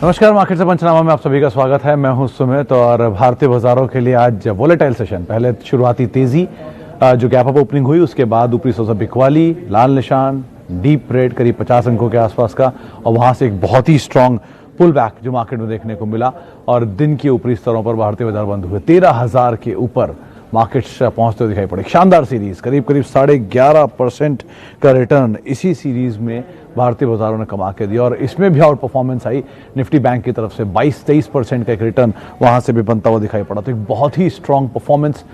नमस्कार, मार्केट से पंचनामा में आप सभी का स्वागत है। मैं हूं सुमित और भारतीय बाजारों के लिए आज वोलेटाइल सेशन। पहले शुरुआती तेजी जो गैप अप ओपनिंग हुई, उसके बाद ऊपरी सोचा बिकवाली, लाल निशान, डीप रेड करीब 50 अंकों के आसपास का, और वहां से एक बहुत ही स्ट्रांग पुल बैक जो मार्केट में देखने को मिला और दिन के ऊपरी स्तरों पर भारतीय बाजार बंद हुए 13,000 के ऊपर मार्केट्स पहुंचते दिखाई पड़े। शानदार सीरीज, करीब 11.5% का रिटर्न इसी सीरीज में भारतीय बाजारों ने कमा के दिया और इसमें भी आउट परफॉर्मेंस आई निफ्टी बैंक की तरफ से 22-23% का एक रिटर्न वहां से भी बनता हुआ दिखाई पड़ा। तो एक बहुत ही स्ट्रांग परफॉर्मेंस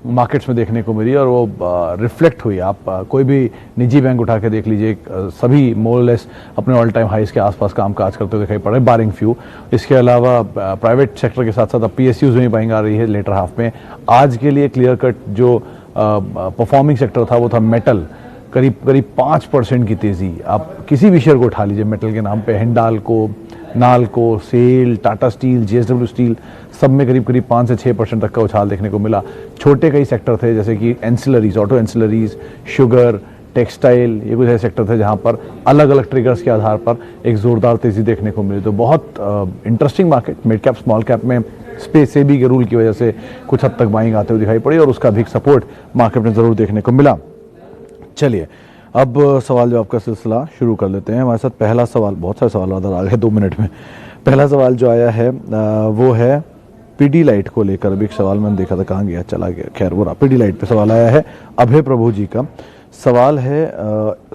मार्केट्स में देखने को मिली और वो रिफ्लेक्ट हुई। आप कोई भी निजी बैंक उठा के देख लीजिए, सभी मोरलेस अपने ऑल टाइम हाइस के आसपास कामकाज करते हुए दिखाई पड़े, बारिंग फ्यू। इसके अलावा प्राइवेट सेक्टर के साथ साथ अब पीएसयूज में भी बाइंग आ रही है लेटर हाफ में। आज के लिए क्लियर कट जो परफॉर्मिंग सेक्टर था वो था मेटल, करीब 5% की तेजी। आप किसी भी शेयर को उठा लीजिए मेटल के नाम पे, हिंडाल्को, नाल्को, सेल, टाटा स्टील, जेएसडब्ल्यू स्टील, सब में करीब 5 से 6% तक का उछाल देखने को मिला। छोटे कई सेक्टर थे जैसे कि ancillaries, auto ancillaries, sugar, textile, ये कुछ ऐसे सेक्टर थे जहां पर अलग अलग ट्रिगर्स के आधार पर एक जोरदार तेजी देखने को मिली। तो बहुत interesting market. Mid cap small cap में स्पेस सेबी के रूल की वजह से कुछ हद तक बाइंग आते हुए दिखाई पड़ी और उसका भी सपोर्ट मार्केट में जरूर देखने को मिला। चलिए अब सवाल जवाब का सिलसिला शुरू कर लेते हैं। हमारे साथ पहला सवाल, बहुत सारे सवाल आ गए 2 मिनट में। पहला सवाल जो आया है वो है पीडीलाइट को लेकर। अभी एक सवाल मैंने देखा था, कहाँ गया, चला गया, खैर वो रहा। पीडीलाइट पे सवाल आया है अभय प्रभु जी का। सवाल है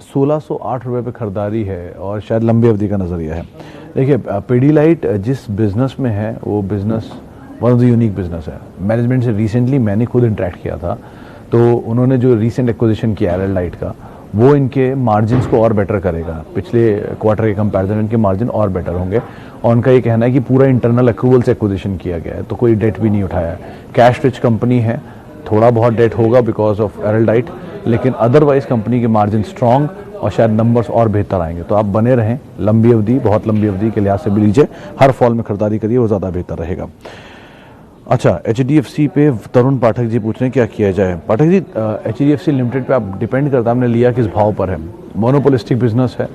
1608 रुपये पे खरीदारी है और शायद लंबी अवधि का नजरिया है। देखिए, पीडीलाइट जिस बिजनेस में है वो business one of the unique business है। मैनेजमेंट से रिसेंटली मैंने खुद इंटरेक्ट किया था, तो उन्होंने जो रिसेंट एक्विजिशन किया एरल लाइट का, वो इनके मार्जिन्स को और बेटर करेगा। पिछले क्वार्टर के कंपैरिजन इनके मार्जिन और बेटर होंगे और उनका ये कहना है कि पूरा इंटरनल अक्रूवल से एक्विजिशन किया गया है, तो कोई डेट भी नहीं उठाया है। कैश रिच कंपनी है, थोड़ा बहुत डेट होगा बिकॉज ऑफ एरल लाइट, लेकिन अदरवाइज कंपनी के मार्जिन स्ट्रांग और शायद नंबर्स और बेहतर आएंगे। तो आप बने रहें, लंबी अवधि, बहुत लंबी अवधि के लिहाज से भी लीजिए, हर फॉल में खरीदारी करिए, वो ज़्यादा बेहतर रहेगा। अच्छा, एचडीएफसी पे तरुण पाठक जी पूछ रहे हैं क्या किया जाए। पाठक जी, एचडीएफसी लिमिटेड पे आप डिपेंड करता है आपने लिया किस भाव पर है। मोनोपोलिस्टिक बिजनेस है,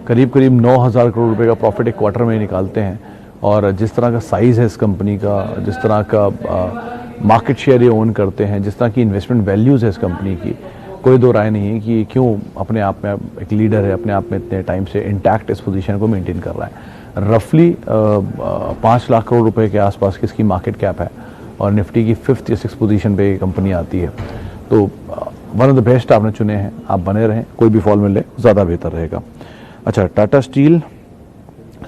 करीब 9,000 करोड़ रुपए का प्रॉफिट एक क्वार्टर में निकालते हैं और जिस तरह का साइज़ है इस कंपनी का, जिस तरह का मार्केट शेयर ये ओन करते हैं, जिस तरह की इन्वेस्टमेंट वैल्यूज़ है इस कंपनी की, कोई दो राय नहीं है कि क्यों अपने आप में एक लीडर है, अपने आप में इतने टाइम से इंटैक्ट इस पोजीशन को मेंटेन कर रहा है। रफली 5 लाख करोड़ रुपए के आसपास की इसकी मार्केट कैप है और निफ्टी की 5th या 6th पोजीशन पे कंपनी आती है। तो वन ऑफ द बेस्ट आपने चुने हैं, आप बने रहें, कोई भी फॉल मिले ज़्यादा बेहतर रहेगा। अच्छा, टाटा स्टील,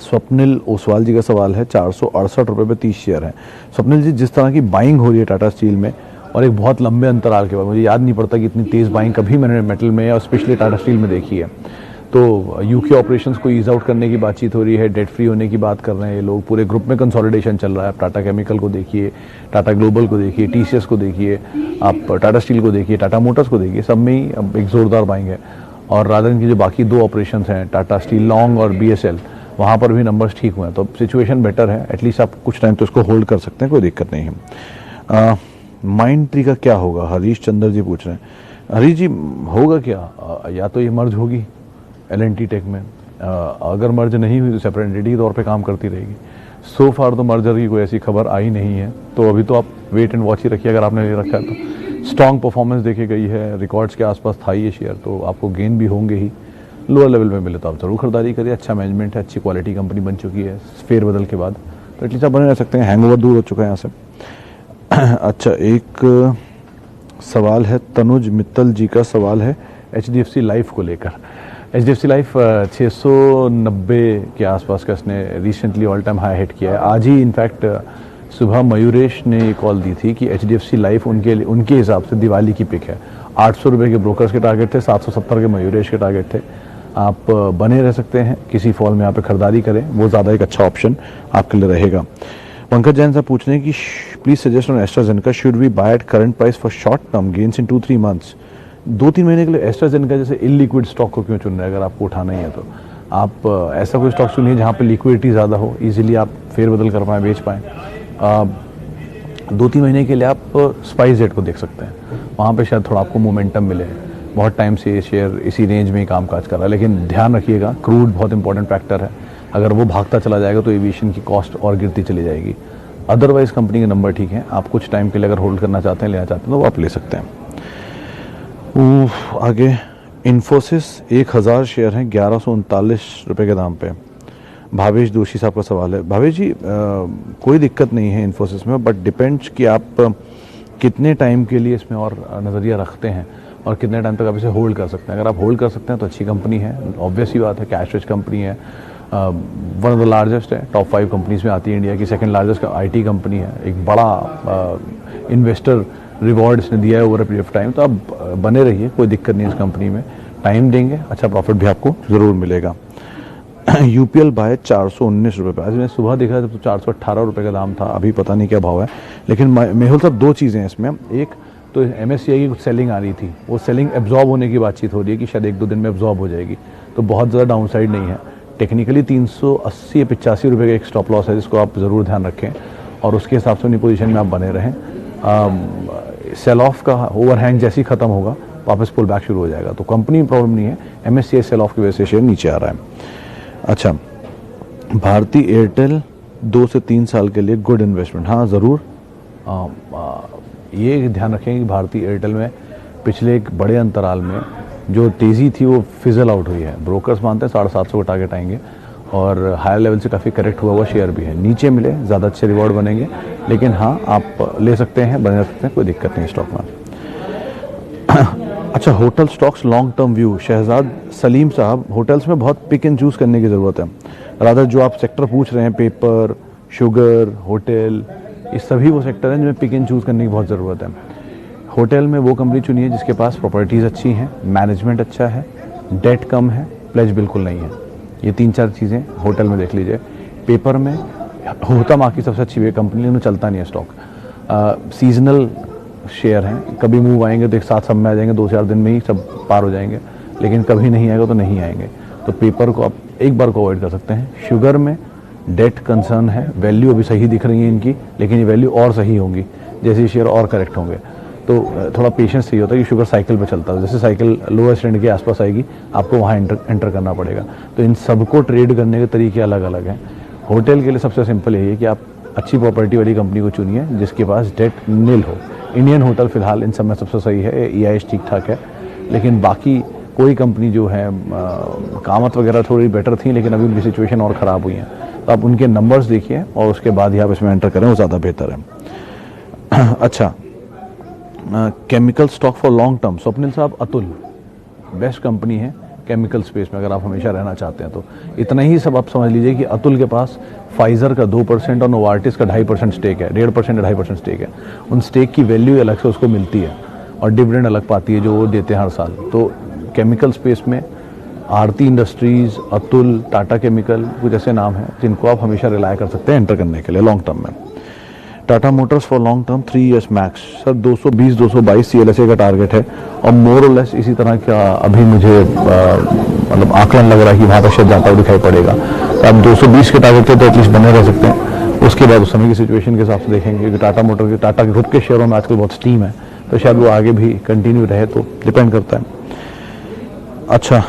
स्वप्निल ओसवाल जी का सवाल है 468 रुपये पे 30 शेयर है। स्वप्निल जी, जिस तरह की बाइंग हो रही है टाटा स्टील में और एक बहुत लंबे अंतराल के बाद, मुझे याद नहीं पड़ता कि इतनी तेज़ बाइंग कभी मैंने मेटल में और स्पेशली टाटा स्टील में देखी है। तो यूके ऑपरेशंस को ईज आउट करने की बातचीत हो रही है, डेट फ्री होने की बात कर रहे हैं ये लोग, पूरे ग्रुप में कंसोलिडेशन चल रहा है। आप टाटा केमिकल को देखिए, टाटा ग्लोबल को देखिए, टीसीएस को देखिए, आप टाटा स्टील को देखिए, टाटा मोटर्स को देखिए, सब में ही अब एक जोरदार बाइंग है। और रादर की जो बाकी 2 ऑपरेशंस हैं, टाटा स्टील लॉन्ग और बीएसएल, वहाँ पर भी नंबर्स ठीक हुए हैं। तो सिचुएशन बेटर है, एटलीस्ट आप कुछ टाइम तो इसको होल्ड कर सकते हैं, कोई दिक्कत नहीं है। माइंड ट्री का क्या होगा, हरीश चंद्र जी पूछ रहे हैं। हरीश जी, होगा क्या, या तो ये मर्ज होगी एल&टी टेक में, अगर मर्ज नहीं हुई तो सेपरेट एंटिटी के तौर पे काम करती रहेगी। सो फार तो मर्जर की कोई ऐसी खबर आई नहीं है, तो अभी तो आप वेट एंड वॉच ही रखिए। अगर आपने ले रखा है तो स्ट्रॉन्ग परफॉर्मेंस देखी गई है, रिकॉर्ड्स के आसपास था ये शेयर, तो आपको गेन भी होंगे ही। लोअर लेवल में मिले तो आप जरूर खरीदारी करिए। अच्छा मैनेजमेंट है, अच्छी क्वालिटी कंपनी बन चुकी है फेर बदल के बाद, तो एटलीस्ट आप बने रह सकते हैं, हैंगओवर दूर हो चुका है यहाँ से। अच्छा, एक सवाल है तनुज मित्तल जी का, सवाल है एचडीएफसी लाइफ को लेकर। एचडीएफसी लाइफ 690 के आसपास का इसने recently all time high hit किया है। आज ही इनफैक्ट सुबह मयूरेश ने कॉल दी थी कि एचडीएफसी लाइफ उनके हिसाब से दिवाली की पिक है। 800 रुपये के ब्रोकर्स के टारगेट थे, 770 के मयूरेश के टारगेट थे। आप बने रह सकते हैं, किसी फॉल में यहाँ पे खरीदारी करें, वो ज़्यादा एक अच्छा ऑप्शन आपके लिए रहेगा। पंकज जैन साहब पूछ रहे हैं कि please suggest on AstraZeneca, should we buy at current price for short term gains in 2-3 months. 2-3 महीने के लिए एस्ट्राजेनेका जैसे इलिक्विड स्टॉक को क्यों चुन रहे हैं? अगर आपको उठाना ही है तो आप ऐसा कोई स्टॉक चुनिए जहाँ पे लिक्विडिटी ज़्यादा हो, इजीली आप फेरबदल कर पाएँ, बेच पाएँ। 2-3 महीने के लिए आप स्पाइस जेट को देख सकते हैं, वहाँ पे शायद थोड़ा आपको मोमेंटम मिले। बहुत टाइम से ये शेयर इसी रेंज में ही कामकाज कर रहा है, लेकिन ध्यान रखिएगा क्रूड बहुत इंपॉर्टेंट फैक्टर है। अगर वो भागता चला जाएगा तो एविएशन की कॉस्ट और गिरती चली जाएगी। अदरवाइज कंपनी के नंबर ठीक हैं, आप कुछ टाइम के लिए अगर होल्ड करना चाहते हैं, लेना चाहते हैं तो वो आप ले सकते हैं। आगे इन्फोसिस 1000 शेयर हैं 1139 रुपये के दाम पे। भावेश जोशी साहब का सवाल है। भावेश जी, कोई दिक्कत नहीं है इन्फोसिस में, बट डिपेंड्स कि आप कितने टाइम के लिए इसमें और नज़रिया रखते हैं और कितने टाइम तक आप इसे होल्ड कर सकते हैं। अगर आप होल्ड कर सकते हैं तो अच्छी कंपनी है, ऑब्वियस ही बात है, कैश रिच कंपनी है, वन ऑफ द लार्जेस्ट है, टॉप 5 कंपनीज में आती है, इंडिया की सेकंड लार्जेस्ट आईटी कंपनी है, एक बड़ा इन्वेस्टर रिवॉर्ड इसने दिया है over a period of time. तो आप बने रहिए, कोई दिक्कत नहीं है इस कंपनी में, टाइम देंगे अच्छा प्रॉफिट भी आपको ज़रूर मिलेगा। यूपीएल बाय 419 रुपये पे, आज मैंने सुबह देखा जब तो 418 रुपये का दाम था, अभी पता नहीं क्या भाव है। लेकिन मेहुल साहब, दो चीज़ें हैं इसमें, एक तो एमएससीआई की कुछ सेलिंग आ रही थी, वो सेलिंग एब्जॉर्ब होने की बातचीत हो रही है कि शायद 1-2 दिन में एब्जॉर्ब हो जाएगी, तो बहुत ज़्यादा डाउन साइड नहीं है। टेक्निकली 380 या 85 रुपये का एक स्टॉप लॉस है जिसको आप ज़रूर ध्यान रखें और उसके हिसाब से अपनी पोजीशन में आप बने रहें। सेल ऑफ का ओवरहैंग जैसे ही खत्म होगा वापस पुल बैक शुरू हो जाएगा, तो कंपनी में प्रॉब्लम नहीं है, एमएससीआई सेल ऑफ की वजह से शेयर नीचे आ रहा है। अच्छा, भारती एयरटेल 2 से 3 साल के लिए गुड इन्वेस्टमेंट, हाँ ज़रूर। ये ध्यान रखें कि भारती एयरटेल में पिछले एक बड़े अंतराल में जो तेज़ी थी वो फिजल आउट हुई है। ब्रोकर्स मानते हैं 750 का टारगेट आएंगे और हायर लेवल से काफ़ी करेक्ट हुआ शेयर भी है, नीचे मिले ज़्यादा अच्छे रिवॉर्ड बनेंगे, लेकिन हाँ आप ले सकते हैं, बने रख सकते हैं, कोई दिक्कत नहीं स्टॉक में। अच्छा, hotel stocks long term view, Shahzad Salim साहब, होटल्स में बहुत पिक एंड चूज़ करने की ज़रूरत है। रादर जो आप सेक्टर पूछ रहे हैं, पेपर, शुगर, होटल, ये सभी वो सेक्टर हैं जिनमें पिक एंड चूज़ करने की बहुत ज़रूरत है। होटल में वो कंपनी चुनिए जिसके पास प्रॉपर्टीज़ अच्छी हैं, मैनेजमेंट अच्छा है, डेट कम है, प्लेज बिल्कुल नहीं है। ये 3-4 चीज़ें होटल में देख लीजिए। पेपर में होता माँ की सबसे अच्छी कंपनी, उन्हें चलता नहीं है स्टॉक, सीजनल शेयर हैं, कभी मूव आएंगे तो एक साथ सब में आ जाएंगे, 2-4 दिन में ही सब पार हो जाएंगे, लेकिन कभी नहीं आएगा तो नहीं आएंगे। तो पेपर को आप एक बार को अवॉइड कर सकते हैं। शुगर में डेट कंसर्न है, वैल्यू अभी सही दिख रही है इनकी, लेकिन ये वैल्यू और सही होंगी जैसे शेयर और करेक्ट होंगे, तो थोड़ा पेशेंस चाहिए होता है कि शुगर साइकिल पे चलता है, जैसे साइकिल लोअर ट्रेंड के आसपास आएगी आपको वहाँ एंटर करना पड़ेगा। तो इन सबको ट्रेड करने के तरीके अलग अलग हैं। होटल के लिए सबसे सिंपल यही है कि आप अच्छी प्रॉपर्टी वाली कंपनी को चुनिए जिसके पास डेट नील हो। इंडियन होटल फिलहाल इन सब में सबसे सही है, EIH ठीक ठाक है, लेकिन बाकी कोई कंपनी जो है कामत वगैरह थोड़ी बेटर थी, लेकिन अभी उनकी सिचुएशन और ख़राब हुई है, तो आप उनके नंबर्स देखिए और उसके बाद ही आप इसमें एंटर करें, वो ज़्यादा बेहतर है। अच्छा, chemical stock for long term, Swapnil साहब, अतुल बेस्ट कंपनी है केमिकल स्पेस में, अगर आप हमेशा रहना चाहते हैं तो। इतना ही सब आप समझ लीजिए कि अतुल के पास फाइजर का 2% और नोवार्टिस का 2.5% स्टेक है, 1.5% या 2.5% स्टेक है। उन स्टेक की वैल्यू अलग से उसको मिलती है और डिविडेंड अलग पाती है जो वो देते हैं हर साल। तो केमिकल स्पेस में आरती इंडस्ट्रीज़, अतुल, टाटा केमिकल, कुछ ऐसे नाम हैं जिनको आप हमेशा रिलाय कर सकते हैं एंटर करने के लिए लॉन्ग टर्म में। Tata Motors for long term 3 years max, sir 220-222 CLSA का टारगेट है और मोर और लेस इसी तरह का अभी मुझे मतलब आकलन लग रहा है कि वहाँ तक शायद जाता हुआ दिखाई पड़ेगा। तो आप 220 के टारगेट पे तो एटलीस्ट बने रह सकते हैं। उसके बाद उस समय की सिचुएशन के हिसाब से देखेंगे कि टाटा मोटर के, टाटा के खुद के शेयरों में आजकल बहुत स्टीम है, तो शायद वो आगे भी कंटिन्यू रहे, तो डिपेंड करता है। अच्छा,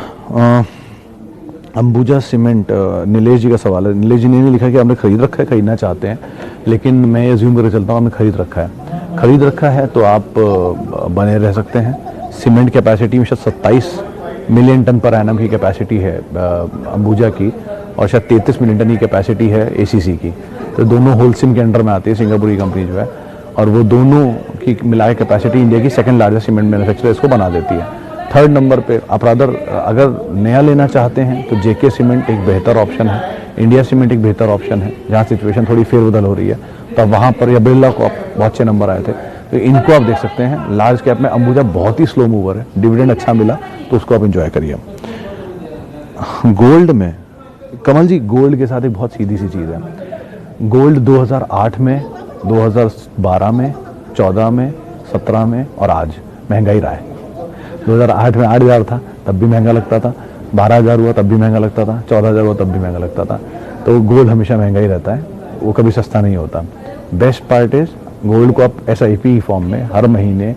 अंबुजा सीमेंट, नीलेश जी का सवाल है। नीलेश जी ने लिखा कि आपने खरीद रखा है, खरीदना चाहते हैं, लेकिन मैं एज्यूम करके चलता हूँ आपने खरीद रखा है तो आप बने रह सकते हैं। सीमेंट कैपेसिटी में शायद 27 मिलियन टन पर एनम की कैपेसिटी है अंबुजा की, और शायद 33 मिलियन टन की कैपेसिटी है ACC की, तो दोनों होलसिम के अंडर में आती है, सिंगापुरी कंपनी जो है, और वो दोनों की मिलाए कैपेसिटी इंडिया की सेकंड लार्जेस्ट सीमेंट मैन्युफैक्चरर इसको बना देती है। थर्ड नंबर पे आप अगर नया लेना चाहते हैं तो JK सीमेंट एक बेहतर ऑप्शन है, इंडिया सीमेंट एक बेहतर ऑप्शन है, जहाँ सिचुएशन थोड़ी फेरबदल हो रही है, तो आप वहाँ पर, या बिरला को बहुत अच्छे नंबर आए थे, तो इनको आप देख सकते हैं। लार्ज कैप में अंबुजा बहुत ही स्लो मूवर है, डिविडेंड अच्छा मिला तो उसको आप इंजॉय करिए। गोल्ड में कमल जी, गोल्ड के साथ एक बहुत सीधी सी चीज़ है। गोल्ड 2008 में, 2012 में, 14 में, 17 में और आज महंगाई रहा है। 2008 में 8,000 था तब भी महंगा लगता था, 12,000 हुआ तब भी महंगा लगता था, 14,000 हुआ तब भी महंगा लगता था। तो गोल्ड हमेशा महंगा ही रहता है, वो कभी सस्ता नहीं होता। बेस्ट पार्ट इज गोल्ड को आप SIP फॉर्म में हर महीने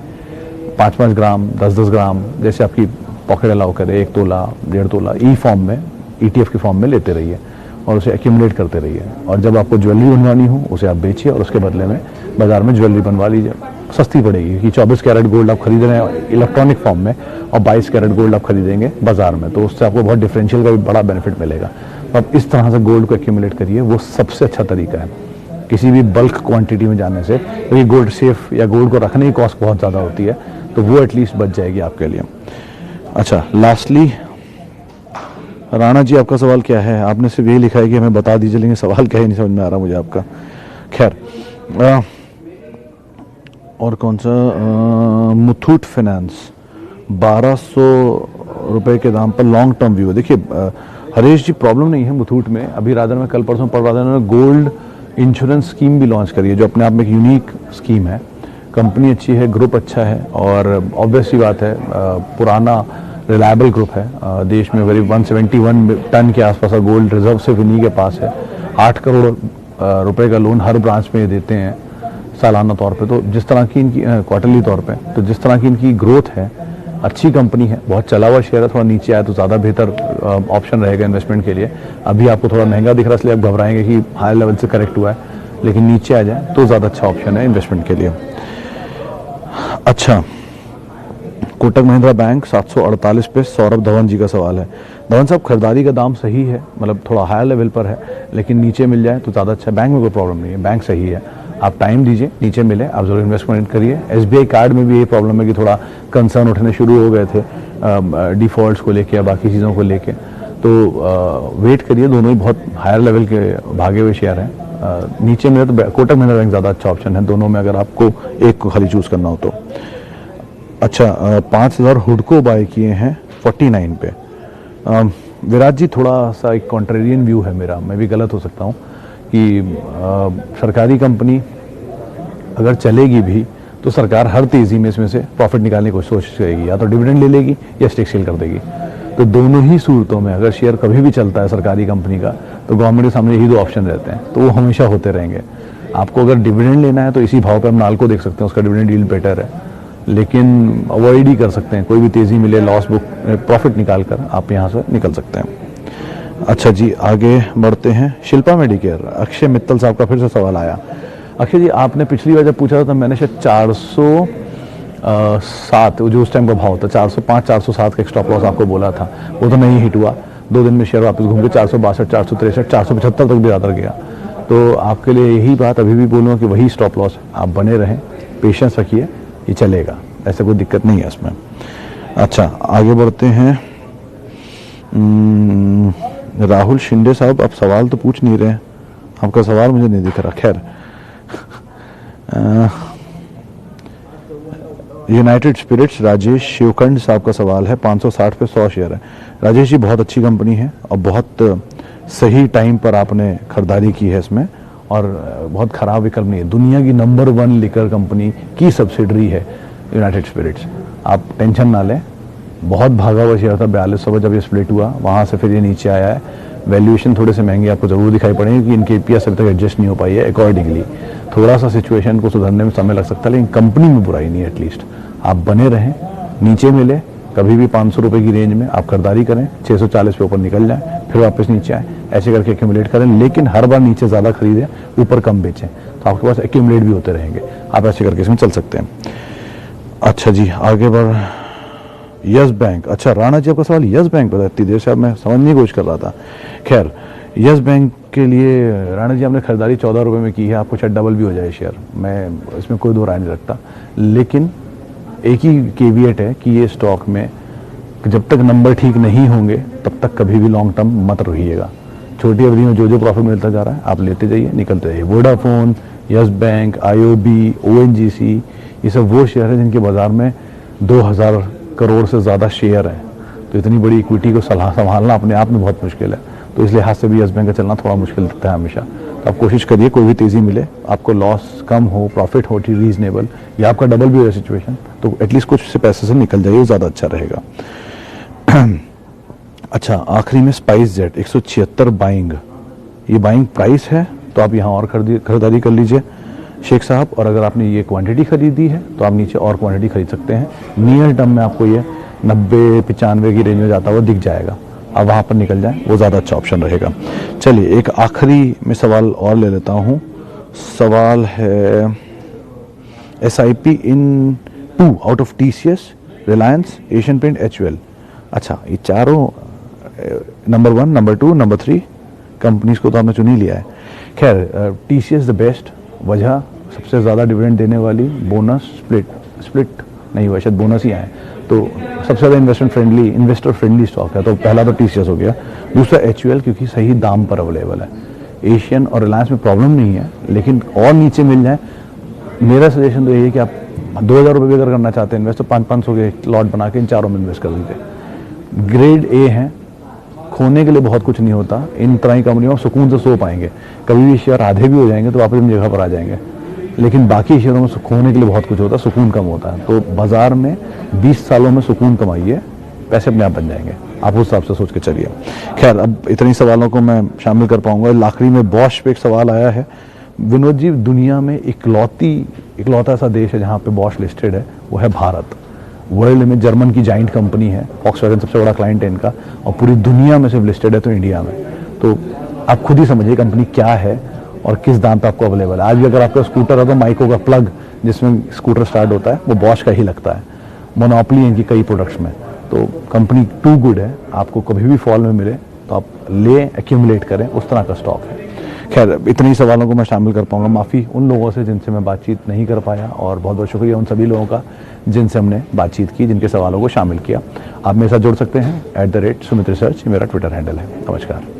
5-5 ग्राम, 10-10 ग्राम, जैसे आपकी पॉकेट अलाउ करे, 1 तोला, 1.5 तोला, ई फॉर्म में, ETF की फॉर्म में लेते रहिए, और उसे एक्यूमुलेट करते रहिए। और जब आपको ज्वेलरी बनवानी हो उसे आप बेचिए और उसके बदले में बाजार में ज्वेलरी बनवा लीजिए, सस्ती पड़ेगी। कि 24 कैरेट गोल्ड आप खरीद रहे हैं इलेक्ट्रॉनिक फॉर्म में और 22 कैरेट गोल्ड आप खरीदेंगे बाजार में, तो उससे आपको बहुत डिफरेंशियल का भी बड़ा बेनिफिट मिलेगा। तो आप इस तरह से गोल्ड को एक्यूमुलेट करिए, वो सबसे अच्छा तरीका है किसी भी बल्क क्वांटिटी में जाने से, क्योंकि गोल्ड सेफ या गोल्ड को रखने की कॉस्ट बहुत ज़्यादा होती है, तो वो एटलीस्ट बच जाएगी आपके लिए। अच्छा, लास्टली राणा जी, आपका सवाल क्या है? आपने सिर्फ यही लिखा है कि हमें बता दीजिए, लेकिन सवाल क्या है नहीं समझ में आ रहा मुझे आपका। खैर, और कौन सा, मुथूट फाइनेंस 1200 रुपए के दाम पर लॉन्ग टर्म व्यू। देखिए हरीश जी, प्रॉब्लम नहीं है मुथूट में। अभी रादर में कल परसों पढ़ रहा था, उन्होंने गोल्ड इंश्योरेंस स्कीम भी लॉन्च करी है, जो अपने आप में एक यूनिक स्कीम है। कंपनी अच्छी है, ग्रुप अच्छा है, और ऑब्वियसली बात है पुराना रिलायबल ग्रुप है। देश में करीब 171 टन के आसपास का गोल्ड रिजर्व सिर्फ इन्हीं के पास है। 8 करोड़ रुपए का लोन हर ब्रांच में देते हैं सालाना तौर पे। तो जिस तरह की इनकी क्वार्टरली तौर पे, तो जिस तरह की इनकी ग्रोथ है, अच्छी कंपनी है। बहुत चला हुआ शेयर है, थोड़ा नीचे आया तो ज़्यादा बेहतर ऑप्शन रहेगा इन्वेस्टमेंट के लिए। अभी आपको थोड़ा महंगा दिख रहा है, इसलिए आप घबराएंगे कि हाई लेवल से करेक्ट हुआ है, लेकिन नीचे आ जाए तो ज़्यादा अच्छा ऑप्शन है इन्वेस्टमेंट के लिए। अच्छा, कोटक महिंद्रा बैंक 748 पे सौरभ धवन जी का सवाल है। धवन साहब, खरीदारी का दाम सही है, मतलब थोड़ा हायर लेवल पर है, लेकिन नीचे मिल जाए तो ज़्यादा अच्छा है। बैंक में कोई प्रॉब्लम नहीं है, बैंक सही है। आप टाइम दीजिए, नीचे मिले आप जरूर इन्वेस्टमेंट करिए। SBI कार्ड में भी ये प्रॉब्लम है कि थोड़ा कंसर्न उठने शुरू हो गए थे डिफॉल्ट्स को लेके या बाकी चीज़ों को लेके, तो वेट करिए। दोनों ही बहुत हायर लेवल के भागे हुए शेयर हैं। नीचे मिले तो कोटक महिंद्रा बैंक ज़्यादा अच्छा ऑप्शन है दोनों में, अगर आपको एक को खाली चूज़ करना हो तो। अच्छा, 5000 हुडको बाय किए हैं 49 पे। विराट जी, थोड़ा सा एक कॉन्ट्रेरियन व्यू है मेरा, मैं भी गलत हो सकता हूँ कि सरकारी कंपनी अगर चलेगी भी तो सरकार हर तेज़ी में इसमें से प्रॉफिट निकालने की कोशिश करेगी, या तो डिविडेंड ले लेगी या स्टेक सेल कर देगी। तो दोनों ही सूरतों में अगर शेयर कभी भी चलता है सरकारी कंपनी का, तो गवर्नमेंट के सामने यही दो ऑप्शन रहते हैं, तो वो हमेशा होते रहेंगे। आपको अगर डिविडेंड लेना है तो इसी भाव पर हम नाल को देख सकते हैं, उसका डिविडेंड यील्ड बेटर है, लेकिन अवॉइड ही कर सकते हैं। कोई भी तेज़ी मिले, लॉस बुक प्रॉफिट निकाल कर आप यहाँ से निकल सकते हैं। अच्छा जी, आगे बढ़ते हैं। शिल्पा मेडिकेयर, अक्षय मित्तल साहब का फिर से सवाल आया। अक्षय जी, आपने पिछली बार जब पूछा था, मैंने शायद 407 जो उस टाइम का भाव था, 405 407 का एक स्टॉप लॉस आपको बोला था, वो तो नहीं हिट हुआ। 2 दिन में शेयर वापस घूम के 462 463 475 तक भी ज़्यादा गया। तो आपके लिए यही बात अभी भी बोलूँगा कि वही स्टॉप लॉस है, आप बने रहें, पेशेंस रखिए, ये चलेगा, ऐसे कोई दिक्कत नहीं है इसमें। अच्छा, आगे बढ़ते हैं। राहुल शिंदे साहब, आप सवाल तो पूछ नहीं रहे, आपका सवाल मुझे नहीं दिख रहा। खैर, यूनाइटेड स्पिरिट्स, राजेश शिवखंड साहब का सवाल है। 560 पे 100 शेयर है। राजेश जी, बहुत अच्छी कंपनी है और बहुत सही टाइम पर आपने खरीदारी की है इसमें, और बहुत ख़राब विकल्प नहीं है। दुनिया की नंबर 1 लिकर कंपनी की सब्सिडरी है यूनाइटेड स्पिरिट्स, आप टेंशन ना लें। बहुत भागा हुआ शेयर था 4200 जब ये स्प्लिट हुआ, वहाँ से फिर ये नीचे आया है। वैल्यूएशन थोड़े से महंगे आपको ज़रूर दिखाई पड़ेंगे कि इनके EPS अभी तक एडजस्ट नहीं हो पाई है अकॉर्डिंगली। थोड़ा सा सिचुएशन को सुधरने में समय लग सकता है, लेकिन कंपनी में बुराई नहीं है। एटलीस्ट आप बने रहें, नीचे मिले कभी भी 500 रुपये की रेंज में आप खरीदारी करें, 640 पे ऊपर निकल जाए, फिर वापस नीचे आए, ऐसे करके एक्यूमुलेट करें। लेकिन हर बार नीचे ज़्यादा खरीदें, ऊपर कम बेचें, तो आपके पास एक्यूमुलेट भी होते रहेंगे। आप ऐसे करके इसमें चल सकते हैं। अच्छा जी, आगे बढ़। यस बैंक, अच्छा राणा जी, आपका सवाल यस बैंक पर, इतनी देर से अब मैं समझने की कोशिश कर रहा था। खैर, यस बैंक के लिए राणा जी, आपने खरीदारी 14 रुपये में की है, आपको शायद डबल भी हो जाए शेयर, मैं इसमें कोई दो राय नहीं रखता। लेकिन एक ही केविएट है कि ये स्टॉक में जब तक नंबर ठीक नहीं होंगे तब तक कभी भी लॉन्ग टर्म मत रहिएगा। छोटी अवधि में जो जो प्रॉफिट मिलता जा रहा है आप लेते जाइए, निकलते जाइए। Vodafone, yes bank, IOB, ONGC, ये सब वो शेयर हैं जिनके बाजार में 2000 करोड़ से ज़्यादा शेयर हैं। तो इतनी बड़ी इक्विटी को संभालना अपने आप में बहुत मुश्किल है, तो इस लिहाज से भी यस बैंक का चलना थोड़ा मुश्किल दिखता है हमेशा। तो आप कोशिश करिए कोई भी तेज़ी मिले, आपको लॉस कम हो, प्रॉफिट हो रीजनेबल, या आपका डबल भी हो सिचुएशन, तो एटलीस्ट कुछ से पैसे से निकल जाइए, ज़्यादा अच्छा रहेगा। अच्छा, आखिरी में स्पाइस जेट 176 बाइंग, ये बाइंग प्राइस है, तो आप यहाँ और खरीदारी कर लीजिए शेख साहब। और अगर आपने ये क्वांटिटी खरीदी है तो आप नीचे और क्वांटिटी खरीद सकते हैं। नियर टर्म में आपको ये 90-95 की रेंज में जाता हुआ दिख जाएगा, आप वहाँ पर निकल जाएं, वो ज़्यादा अच्छा ऑप्शन रहेगा। चलिए एक आखिरी में सवाल और ले लेता हूँ। सवाल है SIP in 2 out of TCS, Reliance, Asian Paint, HUL। अच्छा, ये चारों नंबर 1, नंबर 2, नंबर 3 कंपनीज को तो आपने चुन ही लिया है। खैर TCS द बेस्ट, वजह सबसे ज़्यादा डिविडेंड देने वाली, बोनस स्प्लिट नहीं हुआ, शायद बोनस ही आए, तो सबसे ज़्यादा इन्वेस्टर फ्रेंडली स्टॉक है, तो पहला तो TCS हो गया। दूसरा HUL क्योंकि सही दाम पर अवेलेबल है। एशियन और रिलायंस में प्रॉब्लम नहीं है, लेकिन और नीचे मिल जाए, मेरा सजेशन तो यही है कि आप 2,000 रुपये भी अगर करना चाहते हैं इन्वेस्ट, तो 500 के लॉट बना के इन चारों में इन्वेस्ट कर दीजिए। ग्रेड A हैं, खोने के लिए बहुत कुछ नहीं होता, इन तरह की कंपनियों में सुकून से सो पाएंगे। कभी भी शेयर आधे भी हो जाएंगे तो वापस अपनी जगह पर आ जाएंगे, लेकिन बाकी शेयरों में खोने के लिए बहुत कुछ होता है, सुकून कम होता है। तो बाजार में 20 सालों में सुकून कमाइए, पैसे अपने आप बन जाएंगे, आप उस हिसाब से सोच के चलिए। खैर अब इतनी सवालों को मैं शामिल कर पाऊंगा। आखिरी में बॉश पे एक सवाल आया है। विनोद जी, दुनिया में इकलौता ऐसा देश है जहाँ पे बॉश लिस्टेड है, वो है भारत। वर्ल्ड में जर्मन की जाइंट कंपनी है, फॉक्सवैगन सबसे बड़ा क्लाइंट है इनका, और पूरी दुनिया में सिर्फ लिस्टेड है तो इंडिया में। तो आप खुद ही समझिए कंपनी क्या है और किस दाम पे आपको अवेलेबल है। आज भी अगर आपका स्कूटर है तो माइको का प्लग जिसमें स्कूटर स्टार्ट होता है वो बॉश का ही लगता है। मोनोपोली है इनकी कई प्रोडक्ट्स में, तो कंपनी टू गुड है। आपको कभी भी फॉल में मिले तो आप ले एक्यूमुलेट करें, उस तरह का स्टॉक है। खैर इतनी सवालों को मैं शामिल कर पाऊंगा। माफ़ी उन लोगों से जिनसे मैं बातचीत नहीं कर पाया, और बहुत बहुत शुक्रिया उन सभी लोगों का जिनसे हमने बातचीत की, जिनके सवालों को शामिल किया। आप मेरे साथ जुड़ सकते हैं @Sumit Research, मेरा ट्विटर हैंडल है। नमस्कार।